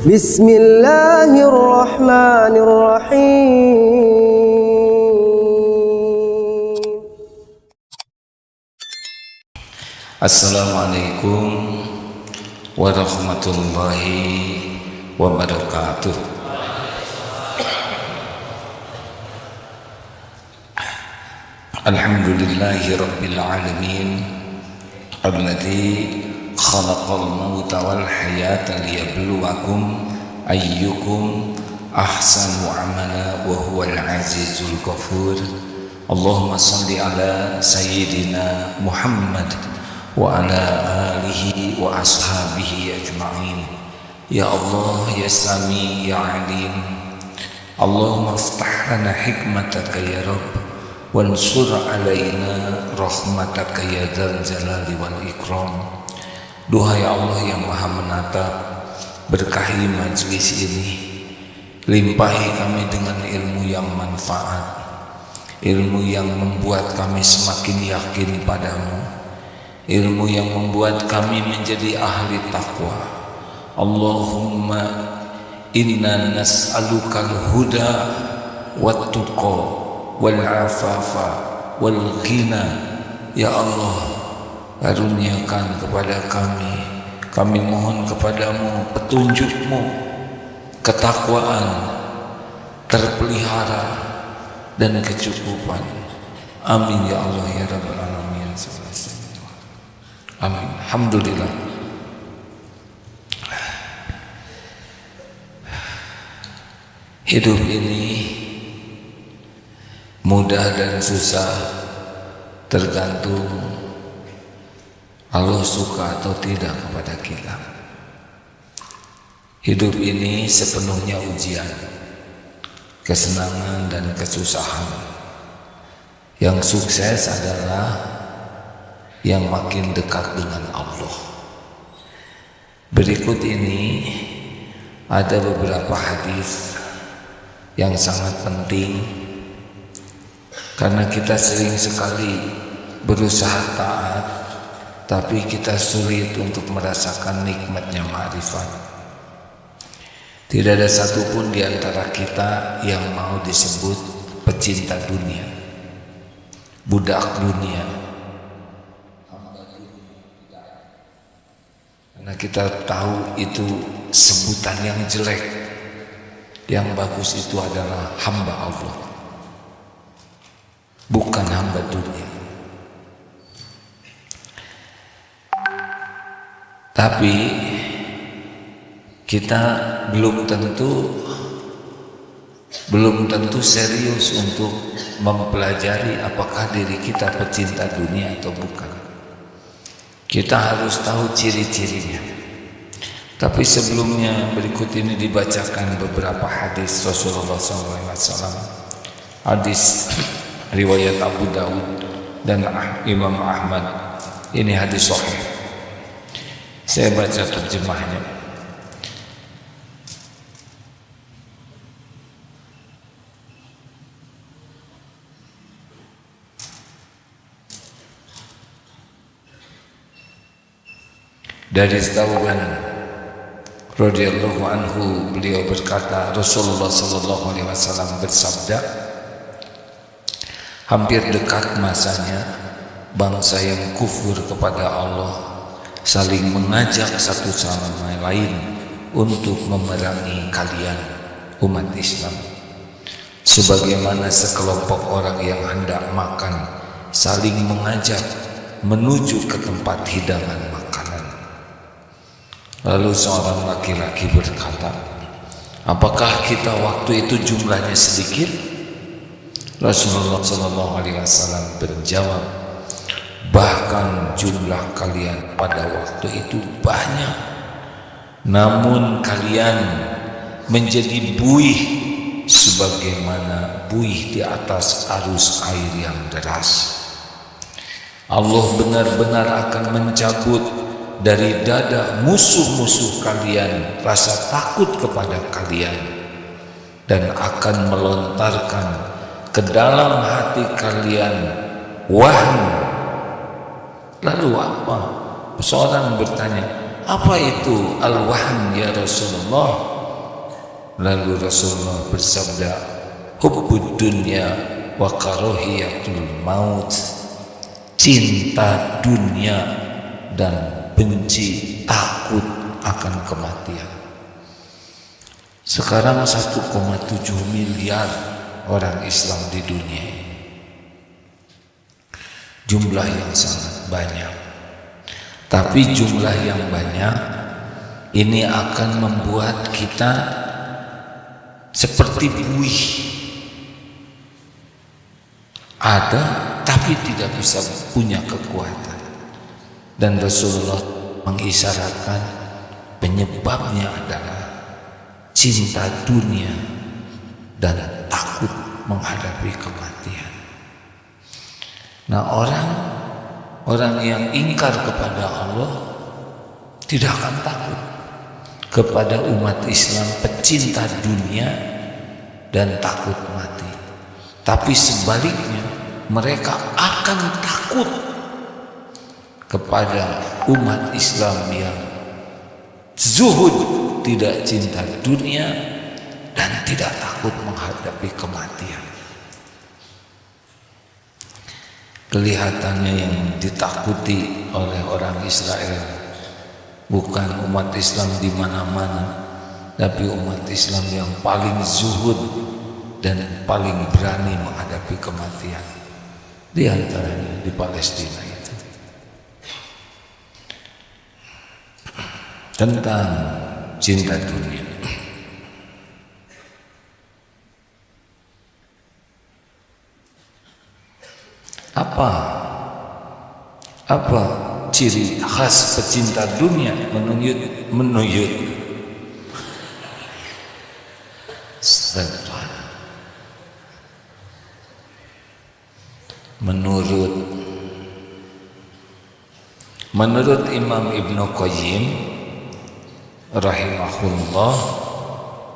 Bismillahirrahmanirrahim. Assalamualaikum warahmatullahi wabarakatuh. Alhamdulillahi rabbil alamin alladzi khalaqal mauta wal hayata liyabluwakum ayyukum ahsanu amala wa huwal azizul ghafur. Allahumma shalli ala sayyidina Muhammad wa ala alihi wa ashabihi ajma'in. Ya Allah ya Sami ya Alim, Allahumma aftah lana hikmataka ya Rabb, wansur alaina rahmataka ya dzal jalali wal ikram. Duhai Allah yang maha menatap, berkahi majlis ini, limpahi kami dengan ilmu yang manfaat, ilmu yang membuat kami semakin yakin padamu, ilmu yang membuat kami menjadi ahli takwa. Allahumma inna nas'alukal huda wat tuqa wal afafa wal ghina. Ya Allah, karuniakan kepada kami mohon kepadamu petunjukmu, ketakwaan, terpelihara dan kecukupan. Amin ya Allah ya Rabbal alamin. Amin. Alhamdulillah. Hidup ini mudah dan susah tergantung Allah suka atau tidak kepada kita. Hidup ini sepenuhnya ujian, kesenangan dan kesusahan. Yang sukses adalah yang makin dekat dengan Allah. Berikut ini ada beberapa hadis yang sangat penting, karena kita sering sekali berusaha taat, tapi kita sulit untuk merasakan nikmatnya ma'rifat. Tidak ada satupun di antara kita yang mau disebut pecinta dunia, budak dunia. Karena kita tahu itu sebutan yang jelek. Yang bagus itu adalah hamba Allah, bukan hamba dunia. Tapi kita belum tentu serius untuk mempelajari apakah diri kita pecinta dunia atau bukan. Kita harus tahu ciri-cirinya. Tapi sebelumnya berikut ini dibacakan beberapa hadis Rasulullah SAW. Hadis riwayat Abu Daud dan Imam Ahmad. Ini hadis sahih. Saya baca terjemahnya. Dari Tauban radhiyallahu anhu, beliau berkata, Rasulullah sallallahu alaihi wasallam bersabda, hampir dekat masanya bangsa yang kufur kepada Allah saling mengajak satu sama lain untuk memerangi kalian umat Islam, sebagaimana sekelompok orang yang hendak makan saling mengajak menuju ke tempat hidangan makanan. Lalu seorang laki-laki berkata, apakah kita waktu itu jumlahnya sedikit? Rasulullah SAW berjawab, bahkan jumlah kalian pada waktu itu banyak, namun kalian menjadi buih sebagaimana buih di atas arus air yang deras. Allah benar-benar akan mencabut dari dada musuh-musuh kalian rasa takut kepada kalian, dan akan melontarkan ke dalam hati kalian waham. Lalu apa? Seorang bertanya, apa itu al-waham ya Rasulullah? Lalu Rasulullah bersabda, hubbud dunya wa karahiyatul maut, cinta dunia dan benci, takut akan kematian. Sekarang 1,7 miliar orang Islam di dunia ini. Jumlah yang sangat banyak. Tapi jumlah yang banyak ini akan membuat kita seperti buih. Ada tapi tidak bisa punya kekuatan. Dan Rasulullah mengisyaratkan penyebabnya adalah cinta dunia dan takut menghadapi kematian. Nah, orang yang ingkar kepada Allah tidak akan takut kepada umat Islam pecinta dunia dan takut mati. Tapi sebaliknya, mereka akan takut kepada umat Islam yang zuhud, tidak cinta dunia dan tidak takut menghadapi kematian. Kelihatannya yang ditakuti oleh orang Israel bukan umat Islam di mana-mana, tapi umat Islam yang paling zuhud dan paling berani menghadapi kematian. Di antaranya di Palestina itu. Tentang cinta dunia. Apa ciri khas pecinta dunia menuyut menurut Imam Ibnu Qayyim rahimahullah,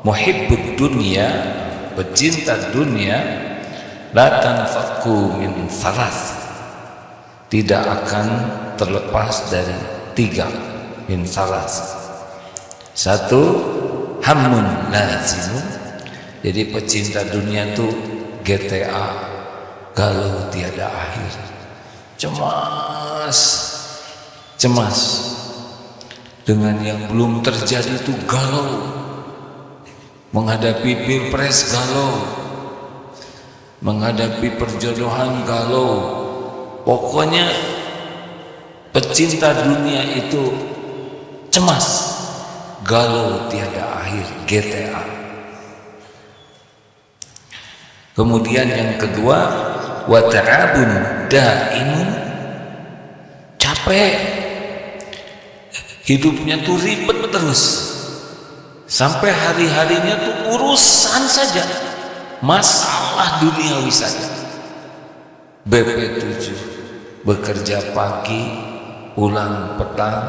muhibbud dunya, pecinta dunia, la tanfaku min thalath, tidak akan terlepas dari 3 min thalath. 1, hammun lazimun, jadi pecinta dunia itu GTA, galau tiada akhir, cemas dengan yang belum terjadi itu galau, menghadapi pilpres galau, menghadapi perjodohan galau. Pokoknya pecinta dunia itu cemas, galau tiada akhir, GTA. Kemudian yang kedua, wa ta'abun daimun, capek, hidupnya tuh ribet terus, sampai hari-harinya tuh urusan saja, masalah duniawi saja. BP7, bekerja pagi, pulang petang,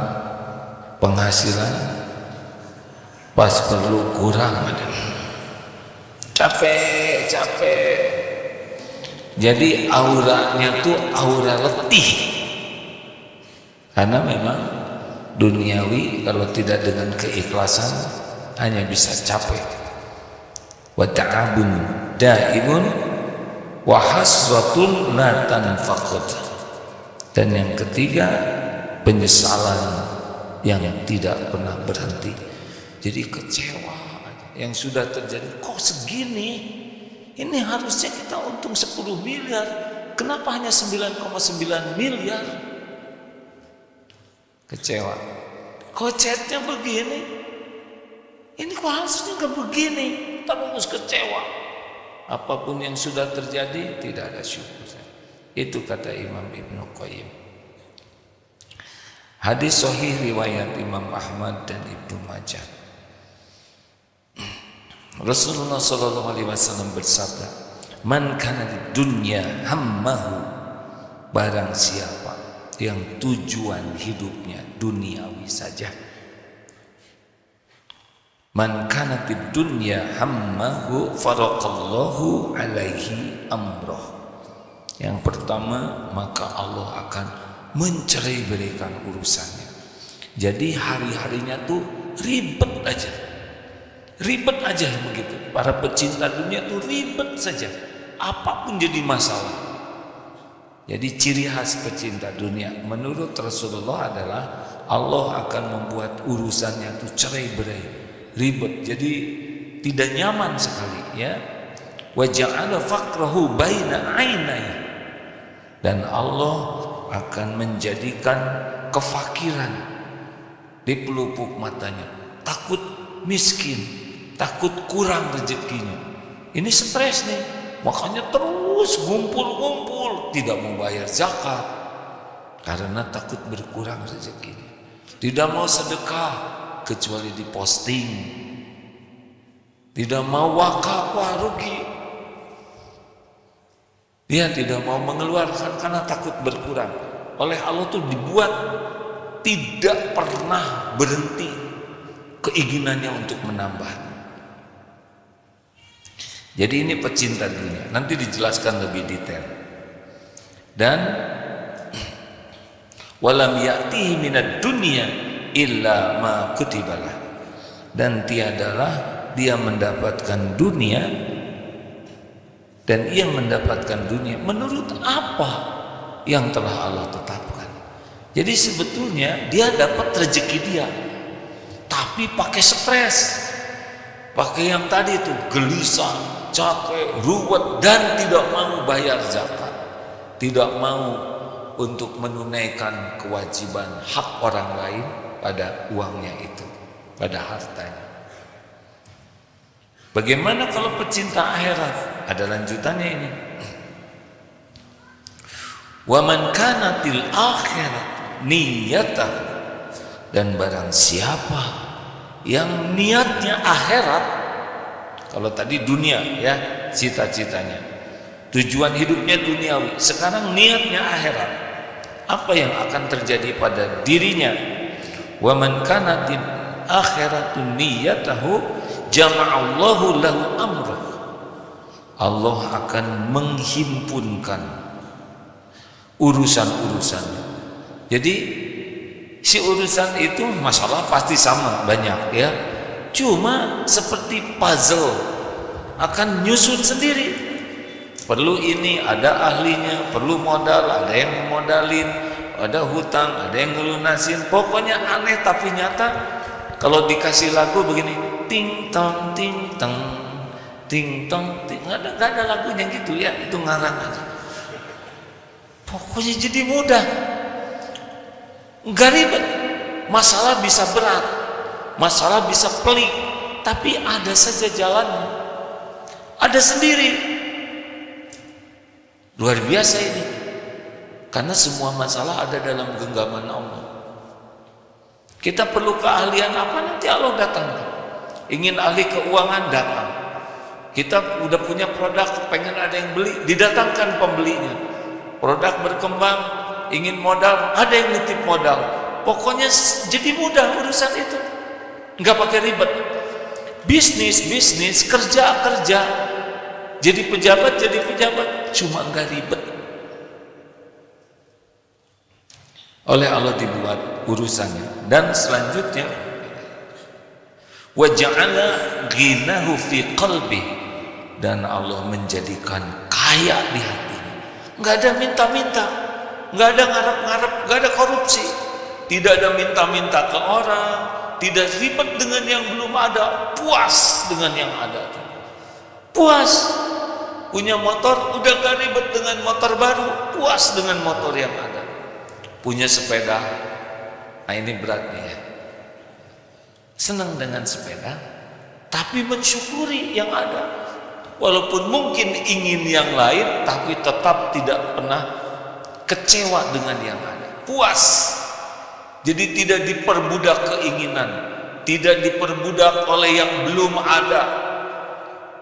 penghasilan pas perlu kurang, capek. Jadi auranya tuh aura letih, karena memang duniawi kalau tidak dengan keikhlasan hanya bisa capek. Wa ta'abun daimun wa hasratun la tanfaqut. Dan yang ketiga, penyesalan yang tidak pernah berhenti. Jadi kecewa yang sudah terjadi, kok segini? Ini harusnya kita untung 10 miliar, kenapa hanya 9,9 miliar? Kecewa. Kok chatnya begini? Ini kok harusnya gak begini? Terus kecewa. Apapun yang sudah terjadi tidak ada syukur. Itu kata Imam Ibnu Qayyim. Hadis sahih riwayat Imam Ahmad dan Ibnu Majah. Rasulullah SAW bersabda, man kana di dunya hammahu, barang siapa yang tujuan hidupnya duniawi saja. Man kana di dunya hammahu faraqallahu alaihi amroh. Yang pertama, maka Allah akan mencerai berikan urusannya. Jadi hari-harinya tuh ribet aja. Ribet aja begitu. Para pecinta dunia tuh ribet saja. Apapun jadi masalah. Jadi ciri khas pecinta dunia menurut Rasulullah adalah Allah akan membuat urusannya itu cerai-berai, ribet. Jadi tidak nyaman sekali ya. Wa ja'ala faqrahu baina ainai. Dan Allah akan menjadikan kefakiran di pelupuk matanya. Takut miskin, takut kurang rezekinya. Ini stres nih. Makanya terus ngumpul-ngumpul, tidak mau bayar zakat karena takut berkurang rezekinya. Tidak mau sedekah kecuali diposting. Tidak mau wakaf, wah rugi. Dia tidak mau mengeluarkan karena takut berkurang. Oleh Allah tuh dibuat tidak pernah berhenti keinginannya untuk menambah. Jadi ini pecinta dunia. Nanti dijelaskan lebih detail. Dan walam ya'tihi minad dunya illa ma kutibalah. Dan tiadalah dia mendapatkan dunia, dan ia mendapatkan dunia menurut apa yang telah Allah tetapkan. Jadi sebetulnya dia dapat rezeki dia, tapi pakai stres, pakai yang tadi itu gelisah, capek, ruwet, dan tidak mau bayar zakat, tidak mau untuk menunaikan kewajiban hak orang lain pada uangnya itu, pada hartanya. Bagaimana kalau pecinta akhirat? Ada lanjutannya ini. Wa man kanatil akhirat niyatah, dan barang siapa yang niatnya akhirat, kalau tadi dunia ya cita-citanya, tujuan hidupnya duniawi, sekarang niatnya akhirat, apa yang akan terjadi pada dirinya? Wa man kanatil akhiratu niyatahu jama'allahu lahu amrah. Allah akan menghimpunkan urusan-urusannya. Jadi si urusan itu masalah pasti sama banyak ya. Cuma seperti puzzle akan nyusun sendiri. Perlu ini, ada ahlinya, perlu modal, ada yang modalin, ada hutang, ada yang ngelunasin. Pokoknya aneh tapi nyata. Kalau dikasih lagu begini, ting tong ting tong, ting tong ting, nggak ada lagunya gitu ya, itu ngarang aja. Pokoknya jadi mudah, nggak ribet. Masalah bisa berat, masalah bisa pelik, tapi ada saja jalannya, ada sendiri. Luar biasa ini, karena semua masalah ada dalam genggaman Allah. Kita perlu keahlian apa, nanti Allah datangkan. Ingin ahli keuangan, datang. Kita udah punya produk, pengen ada yang beli, didatangkan pembelinya. Produk berkembang, ingin modal, ada yang nitip modal. Pokoknya jadi mudah urusan itu, nggak pakai ribet. Bisnis, kerja, jadi pejabat, cuma nggak ribet. Oleh Allah dibuat urusannya. Dan selanjutnya, wa ja'ala ghinahu fi qalbi, dan Allah menjadikan kaya di hatinya. Nggak ada minta-minta, nggak ada ngarep-ngarep, nggak ada korupsi, tidak ada minta-minta ke orang, tidak ribet dengan yang belum ada, puas dengan yang ada. Puas, punya motor udah nggak ribet dengan motor baru, puas dengan motor yang ada. Punya sepeda, nah ini beratnya ya, senang dengan sepeda, tapi mensyukuri yang ada. Walaupun mungkin ingin yang lain, tapi tetap tidak pernah kecewa dengan yang ada. Puas. Jadi tidak diperbudak keinginan, tidak diperbudak oleh yang belum ada.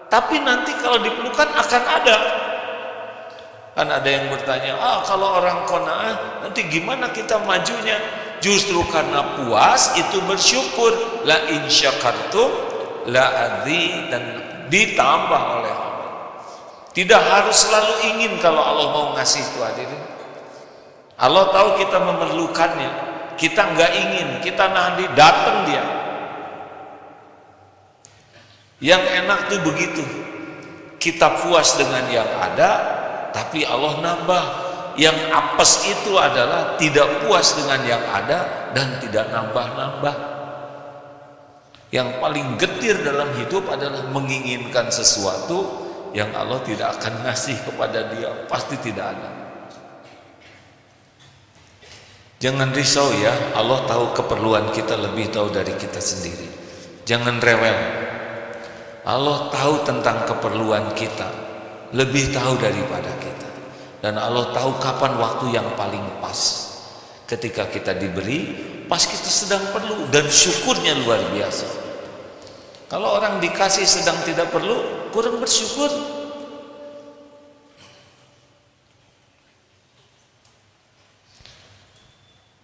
Tapi nanti kalau diperlukan akan ada. Kan ada yang bertanya, kalau orang qanaah nanti gimana kita majunya? Justru karena puas itu bersyukur. La in syakartum la adzi, dan ditambah oleh Allah. Tidak harus selalu ingin kalau Allah mau ngasih itu, hadirin. Allah tahu kita memerlukannya, kita nggak ingin, kita nahan, datang dia. Yang enak tuh begitu, kita puas dengan yang ada, tapi Allah nambah. Yang apes itu adalah tidak puas dengan yang ada dan tidak nambah-nambah. Yang paling getir dalam hidup adalah menginginkan sesuatu yang Allah tidak akan ngasih kepada dia, pasti tidak ada. Jangan risau ya, Allah tahu keperluan kita lebih tahu dari kita sendiri. Jangan rewel. Allah tahu tentang keperluan kita, lebih tahu daripada kita. Dan Allah tahu kapan waktu yang paling pas. Ketika kita diberi, pas kita sedang perlu, dan syukurnya luar biasa. Kalau orang dikasih sedang tidak perlu, kurang bersyukur.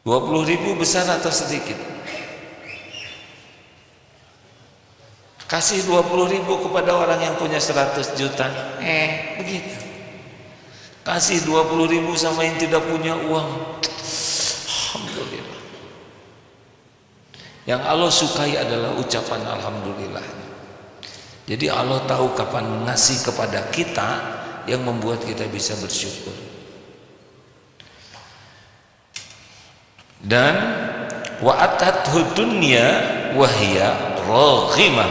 $20.000 besar atau sedikit? Kasih 20.000 kepada orang yang punya 100 juta, begitu. Kasih 20.000 sama yang tidak punya uang, alhamdulillah. Yang Allah sukai adalah ucapan alhamdulillah. Jadi Allah tahu kapan ngasih kepada kita yang membuat kita bisa bersyukur. Dan wa atathu dunya wa hiya raghimah,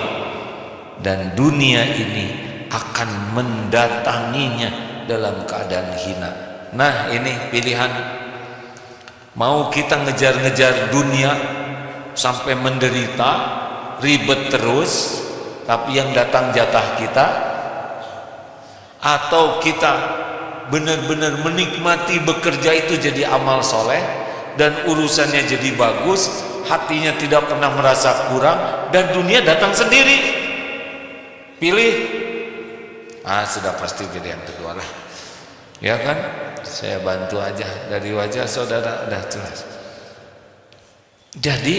dan dunia ini akan mendatanginya dalam keadaan hina. Nah, ini pilihan. Mau kita ngejar-ngejar dunia sampai menderita, ribet terus, tapi yang datang jatah kita, atau kita benar-benar menikmati bekerja itu jadi amal soleh dan urusannya jadi bagus, hatinya tidak pernah merasa kurang, dan dunia datang sendiri. Pilih. Sudah pasti pilih yang kedua lah, ya kan? Saya bantu aja, dari wajah saudara udah jelas. Jadi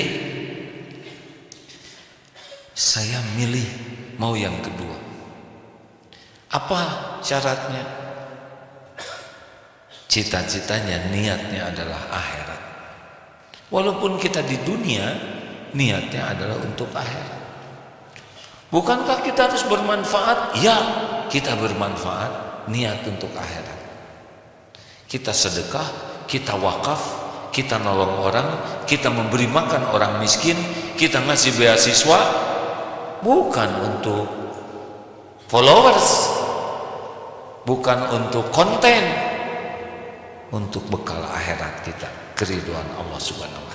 saya milih mau yang kedua. Apa syaratnya? Cita-citanya, niatnya adalah akhirat. Walaupun kita di dunia, niatnya adalah untuk akhirat. Bukankah kita harus bermanfaat? Ya, kita bermanfaat, niat untuk akhirat. Kita sedekah, kita wakaf, kita nolong orang, kita memberi makan orang miskin, kita ngasih beasiswa, bukan untuk followers, bukan untuk konten, untuk bekal akhirat kita, keridhaan Allah Subhanahu wa ta'ala.